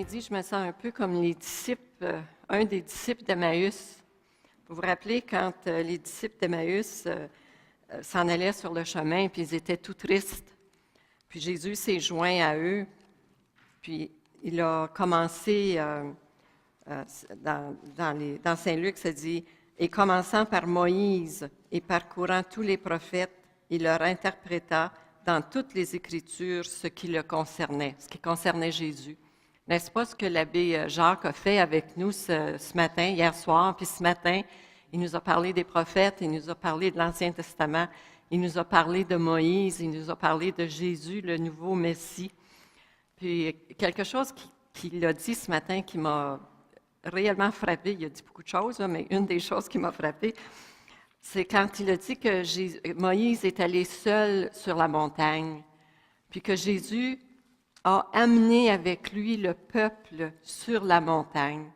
après-midi, je me sens un peu comme les disciples, un des disciples d'Emmaüs. Vous vous rappelez quand les disciples d'Emmaüs s'en allaient sur le chemin, puis ils étaient tout tristes. Puis Jésus s'est joint à eux, puis il a commencé, dans Saint-Luc, ça dit, « Et commençant par Moïse et parcourant tous les prophètes, il leur interpréta dans toutes les Écritures ce qui le concernait, ce qui concernait Jésus. » N'est-ce pas ce que l'abbé Jacques a fait avec nous ce matin, hier soir, puis ce matin, il nous a parlé des prophètes, il nous a parlé de l'Ancien Testament, il nous a parlé de Moïse, il nous a parlé de Jésus, le nouveau Messie. Puis quelque chose qu'il a dit ce matin qui m'a réellement frappé, il a dit beaucoup de choses, mais une des choses qui m'a frappé, c'est quand il a dit que Moïse est allé seul sur la montagne, puis que Jésus a amené avec lui le peuple sur la montagne.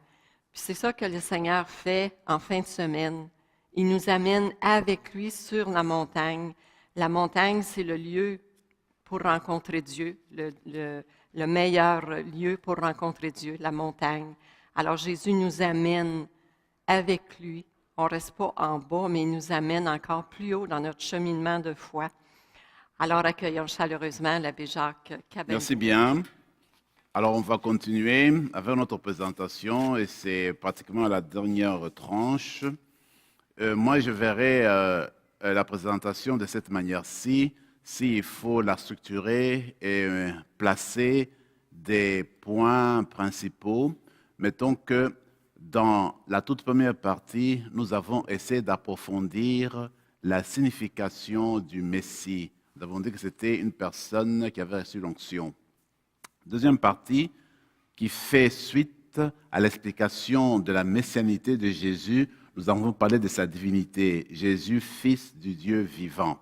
Puis c'est ça que le Seigneur fait en fin de semaine. Il nous amène avec lui sur la montagne. La montagne, c'est le lieu pour rencontrer Dieu, le meilleur lieu pour rencontrer Dieu, la montagne. Alors Jésus nous amène avec lui. On ne reste pas en bas, mais il nous amène encore plus haut dans notre cheminement de foi. Alors accueillons chaleureusement l'abbé Jacques Caballé. Merci bien. Alors on va continuer avec notre présentation et c'est pratiquement la dernière tranche. Moi je verrai la présentation de cette manière-ci, s'il faut la structurer et placer des points principaux. Mettons que dans la toute première partie, nous avons essayé d'approfondir la signification du Messie. Nous avons dit que c'était une personne qui avait reçu l'onction. Deuxième partie, qui fait suite à l'explication de la messianité de Jésus, nous avons parlé de sa divinité, Jésus, fils du Dieu vivant.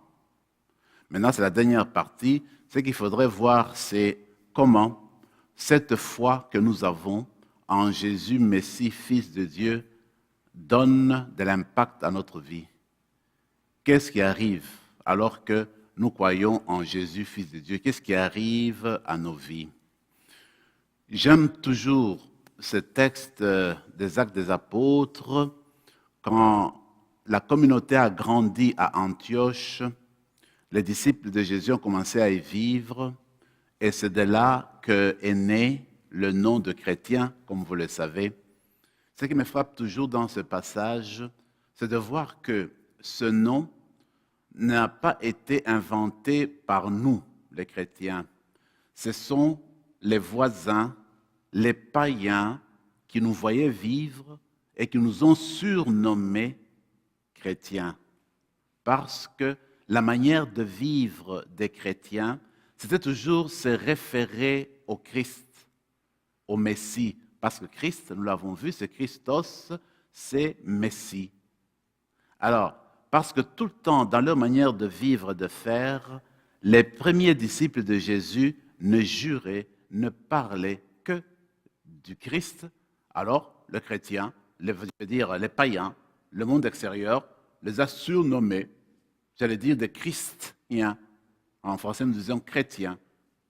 Maintenant, c'est la dernière partie. Ce qu'il faudrait voir, c'est comment cette foi que nous avons en Jésus, Messie, fils de Dieu, donne de l'impact à notre vie. Qu'est-ce qui arrive alors que nous croyons en Jésus, fils de Dieu? Qu'est-ce qui arrive à nos vies? J'aime toujours ce texte des Actes des Apôtres. Quand la communauté a grandi à Antioche, les disciples de Jésus ont commencé à y vivre et c'est de là qu'est né le nom de chrétien, comme vous le savez. Ce qui me frappe toujours dans ce passage, c'est de voir que ce nom n'a pas été inventé par nous, les chrétiens. Ce sont les voisins, les païens qui nous voyaient vivre et qui nous ont surnommés chrétiens. Parce que la manière de vivre des chrétiens, c'était toujours se référer au Christ, au Messie. Parce que Christ, nous l'avons vu, c'est Christos, c'est Messie. Alors, parce que tout le temps, dans leur manière de vivre, de faire, les premiers disciples de Jésus ne juraient, ne parlaient que du Christ. Alors, le chrétien, je veux dire les païens, le monde extérieur, les a surnommés, j'allais dire des Christiens. En français, nous disons chrétiens.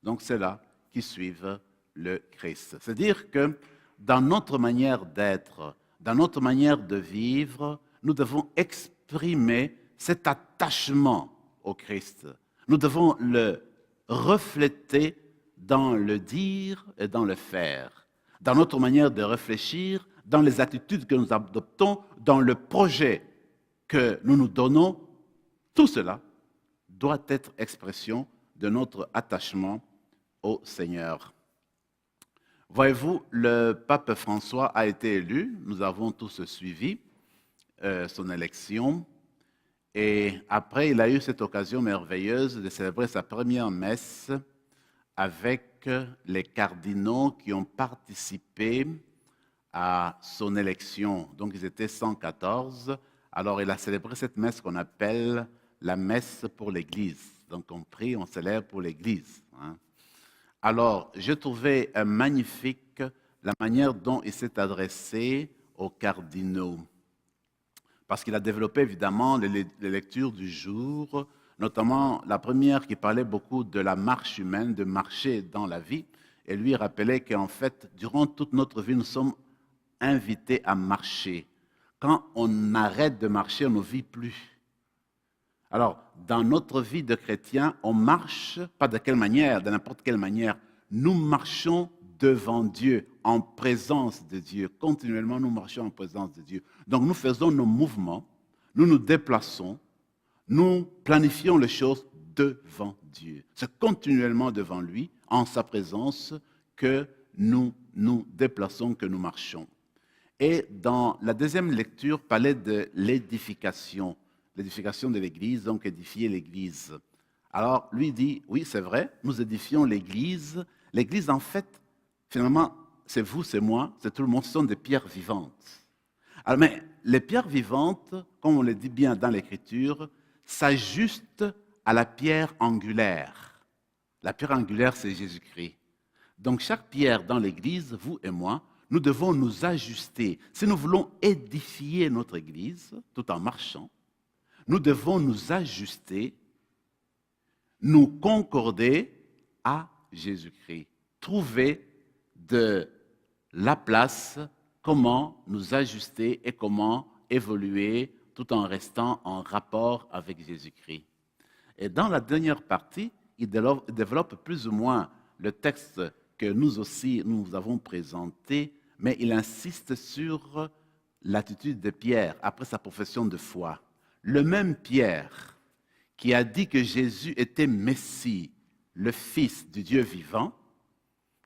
Donc, c'est là qui suivent le Christ. C'est-à-dire que dans notre manière d'être, dans notre manière de vivre, nous devons exprimer cet attachement au Christ. Nous devons le refléter dans le dire et dans le faire, dans notre manière de réfléchir, dans les attitudes que nous adoptons, dans le projet que nous nous donnons. Tout cela doit être expression de notre attachement au Seigneur. Voyez-vous, le pape François a été élu, nous avons tous suivi son élection, et après il a eu cette occasion merveilleuse de célébrer sa première messe avec les cardinaux qui ont participé à son élection. Donc ils étaient 114, alors il a célébré cette messe qu'on appelle la messe pour l'Église. Donc on prie, on célèbre pour l'Église. Alors, je trouvais magnifique la manière dont il s'est adressé aux cardinaux. Parce qu'il a développé évidemment les lectures du jour, notamment la première qui parlait beaucoup de la marche humaine, de marcher dans la vie. et lui rappelait qu'en fait, durant toute notre vie, nous sommes invités à marcher. Quand on arrête de marcher, on ne vit plus. Alors, dans notre vie de chrétien, on marche, pas de quelle manière, de n'importe quelle manière. Nous marchons devant Dieu, en présence de Dieu. Continuellement, nous marchons en présence de Dieu. Donc, nous faisons nos mouvements, nous nous déplaçons, nous planifions les choses devant Dieu. C'est continuellement devant lui, en sa présence, que nous nous déplaçons, que nous marchons. Et dans la deuxième lecture, parlait de l'édification de l'Église, donc édifier l'Église. Alors, lui dit, oui, c'est vrai, nous édifions l'Église. L'Église, en fait, finalement, c'est vous, c'est moi, c'est tout le monde, ce sont des pierres vivantes. Alors, mais les pierres vivantes, comme on le dit bien dans l'Écriture, s'ajustent à la pierre angulaire. La pierre angulaire, c'est Jésus-Christ. Donc, chaque pierre dans l'Église, vous et moi, nous devons nous ajuster. Si nous voulons édifier notre Église, tout en marchant, nous devons nous ajuster, nous concorder à Jésus-Christ. Trouver de la place, comment nous ajuster et comment évoluer tout en restant en rapport avec Jésus-Christ. Et dans la dernière partie, il développe plus ou moins le texte que nous aussi nous avons présenté, mais il insiste sur l'attitude de Pierre après sa profession de foi. Le même Pierre qui a dit que Jésus était Messie, le Fils du Dieu vivant,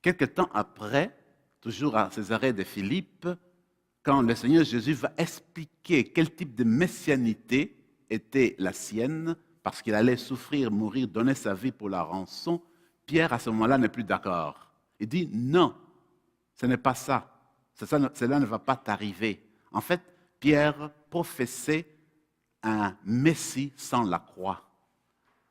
quelque temps après, toujours à Césarée de Philippe, quand le Seigneur Jésus va expliquer quel type de messianité était la sienne, parce qu'il allait souffrir, mourir, donner sa vie pour la rançon, Pierre à ce moment-là n'est plus d'accord. Il dit non, ce n'est pas ça. Cela ne va pas t'arriver. En fait, Pierre professait un Messie sans la croix.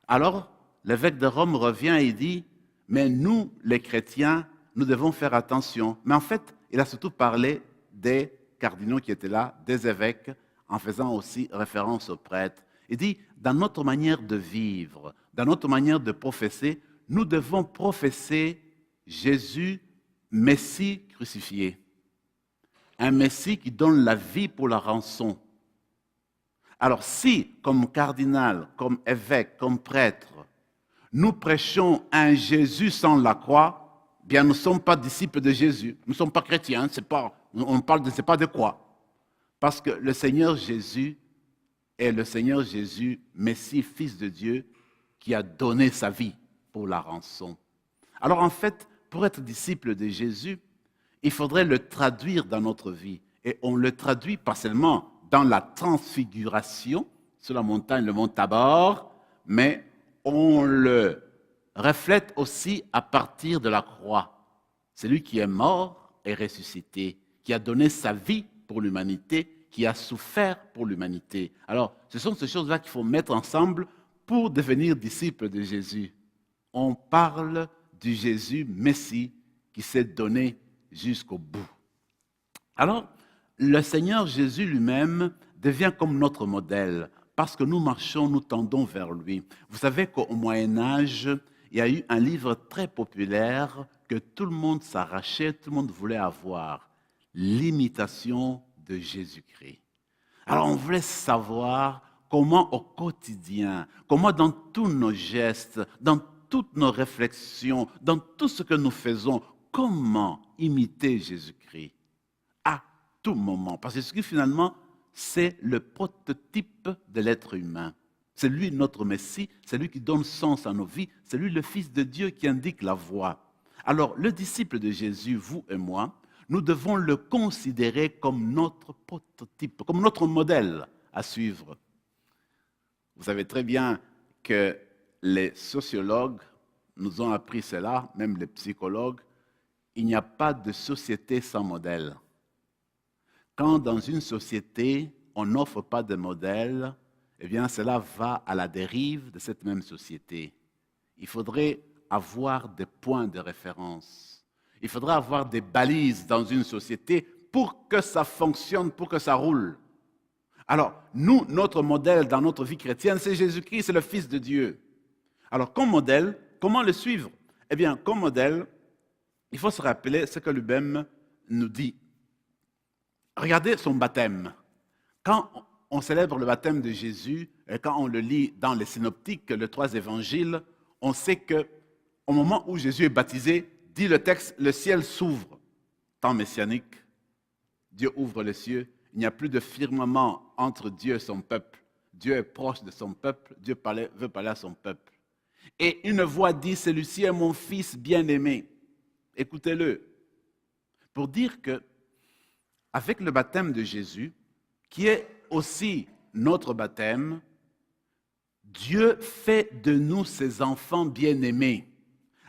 Alors, l'évêque de Rome revient et dit, mais nous, les chrétiens, nous devons faire attention. Mais en fait, il a surtout parlé des cardinaux qui étaient là, des évêques, en faisant aussi référence aux prêtres. Il dit, dans notre manière de vivre, dans notre manière de professer, nous devons professer Jésus, Messie crucifié. Un Messie qui donne la vie pour la rançon. Alors si, comme cardinal, comme évêque, comme prêtre, nous prêchons un Jésus sans la croix, bien nous ne sommes pas disciples de Jésus, nous ne sommes pas chrétiens, on parle de, c'est pas de quoi. Parce que le Seigneur Jésus est le Seigneur Jésus, Messie, Fils de Dieu, qui a donné sa vie pour la rançon. Alors en fait, pour être disciple de Jésus, il faudrait le traduire dans notre vie. Et on le traduit pas seulement dans la transfiguration, sur la montagne, le mont Tabor, mais on le reflète aussi à partir de la croix. C'est lui qui est mort et ressuscité, qui a donné sa vie pour l'humanité, qui a souffert pour l'humanité. Alors, ce sont ces choses-là qu'il faut mettre ensemble pour devenir disciple de Jésus. On parle du Jésus Messie qui s'est donné jusqu'au bout. Alors, le Seigneur Jésus lui-même devient comme notre modèle parce que nous marchons, nous tendons vers lui. Vous savez qu'au Moyen-Âge, il y a eu un livre très populaire que tout le monde s'arrachait, tout le monde voulait avoir, l'imitation de Jésus-Christ. Alors, on voulait savoir comment au quotidien, comment dans tous nos gestes, dans toutes nos réflexions, dans tout ce que nous faisons, comment imiter Jésus-Christ à tout moment. Parce que Jésus, finalement, c'est le prototype de l'être humain. C'est lui notre Messie, c'est lui qui donne sens à nos vies, c'est lui le Fils de Dieu qui indique la voie. Alors, le disciple de Jésus, vous et moi, nous devons le considérer comme notre prototype, comme notre modèle à suivre. Vous savez très bien que les sociologues nous ont appris cela, même les psychologues. Il n'y a pas de société sans modèle. Quand dans une société, on n'offre pas de modèle, eh bien cela va à la dérive de cette même société. Il faudrait avoir des points de référence. Il faudrait avoir des balises dans une société pour que ça fonctionne, pour que ça roule. Alors, nous, notre modèle dans notre vie chrétienne, c'est Jésus-Christ, c'est le Fils de Dieu. Alors, comme modèle, comment le suivre? Eh bien, comme modèle, il faut se rappeler ce que lui-même nous dit. Regardez son baptême. Quand on célèbre le baptême de Jésus, et quand on le lit dans les synoptiques, les 3 évangiles, on sait que au moment où Jésus est baptisé, dit le texte, le ciel s'ouvre. Temps messianique, Dieu ouvre les cieux. Il n'y a plus de firmament entre Dieu et son peuple. Dieu est proche de son peuple. Dieu veut parler à son peuple. Et une voix dit, celui-ci est mon fils bien-aimé. Écoutez-le. Pour dire que, avec le baptême de Jésus, qui est aussi notre baptême, Dieu fait de nous ses enfants bien-aimés.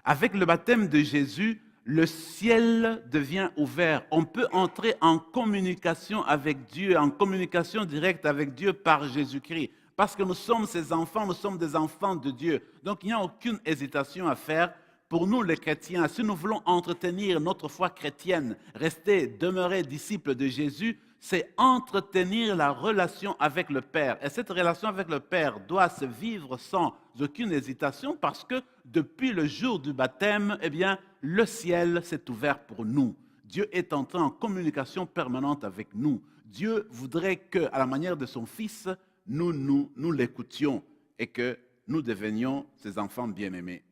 Avec le baptême de Jésus, le ciel devient ouvert. On peut entrer en communication avec Dieu, en communication directe avec Dieu par Jésus-Christ. Parce que nous sommes ses enfants, nous sommes des enfants de Dieu. Donc il n'y a aucune hésitation à faire. Pour nous les chrétiens, si nous voulons entretenir notre foi chrétienne, rester, demeurer disciples de Jésus, c'est entretenir la relation avec le Père. Et cette relation avec le Père doit se vivre sans aucune hésitation parce que depuis le jour du baptême, eh bien, le ciel s'est ouvert pour nous. Dieu est entré en communication permanente avec nous. Dieu voudrait que, à la manière de son Fils, nous l'écoutions et que nous devenions ses enfants bien-aimés.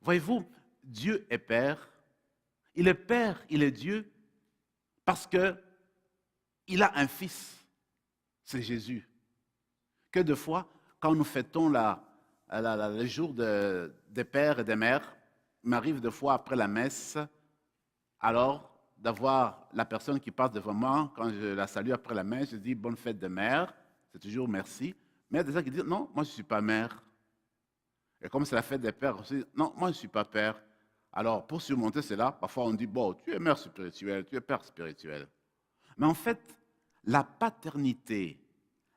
Voyez-vous, Dieu est Père. Il est Père, il est Dieu parce que il a un fils, c'est Jésus. Que de fois, quand nous fêtons le jour des pères et des mères, il m'arrive de fois après la messe, alors d'avoir la personne qui passe devant moi, quand je la salue après la messe, je dis bonne fête de mère, c'est toujours merci. Mais il y a des gens qui disent non, moi je ne suis pas mère. Et comme c'est la fête des pères aussi, non, moi je ne suis pas père. Alors pour surmonter cela, parfois on dit bon, tu es mère spirituelle, tu es père spirituel. Mais en fait, la paternité,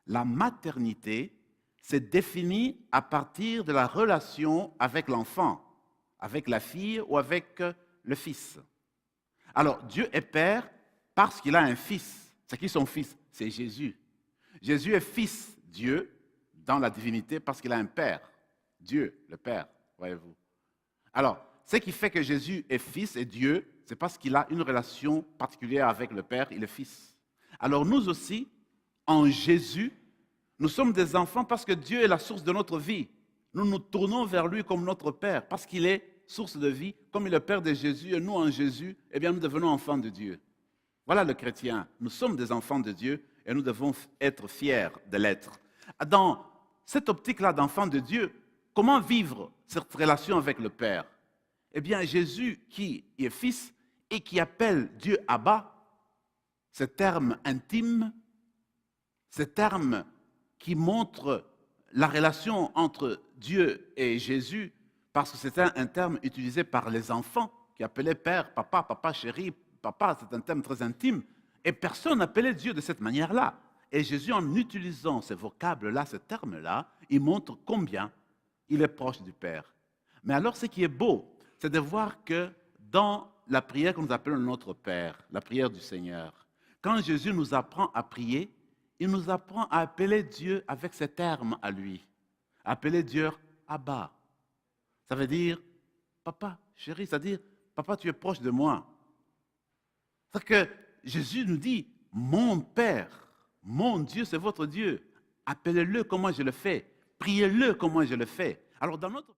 la maternité, c'est défini à partir de la relation avec l'enfant, avec la fille ou avec le fils. Alors, Dieu est Père parce qu'il a un fils. C'est qui son fils? C'est Jésus. Jésus est fils Dieu dans la divinité parce qu'il a un Père. Dieu, le Père, voyez-vous. Alors, ce qui fait que Jésus est fils et Dieu, c'est parce qu'il a une relation particulière avec le Père, il est fils. Alors nous aussi, en Jésus, nous sommes des enfants parce que Dieu est la source de notre vie. Nous nous tournons vers lui comme notre Père parce qu'il est source de vie, comme il est le Père de Jésus et nous en Jésus, eh bien nous devenons enfants de Dieu. Voilà le chrétien. Nous sommes des enfants de Dieu et nous devons être fiers de l'être. Dans cette optique-là d'enfants de Dieu, comment vivre cette relation avec le Père? Eh bien, Jésus qui est fils et qui appelle Dieu Abba, ce terme intime, ce terme qui montre la relation entre Dieu et Jésus, parce que c'était un terme utilisé par les enfants qui appelaient père, papa, papa chéri, papa, c'est un terme très intime. Et personne n'appelait Dieu de cette manière-là. Et Jésus, en utilisant ce vocable-là, ce terme-là, il montre combien il est proche du Père. Mais alors, ce qui est beau, c'est de voir que dans la prière que nous appelons notre Père, la prière du Seigneur, quand Jésus nous apprend à prier, il nous apprend à appeler Dieu avec ces termes à lui. Appeler Dieu Abba. Ça veut dire papa, chéri, c'est-à-dire papa, tu es proche de moi. C'est que Jésus nous dit mon Père, mon Dieu, c'est votre Dieu. Appelez-le comme moi je le fais. Priez-le comme moi je le fais. Alors dans notre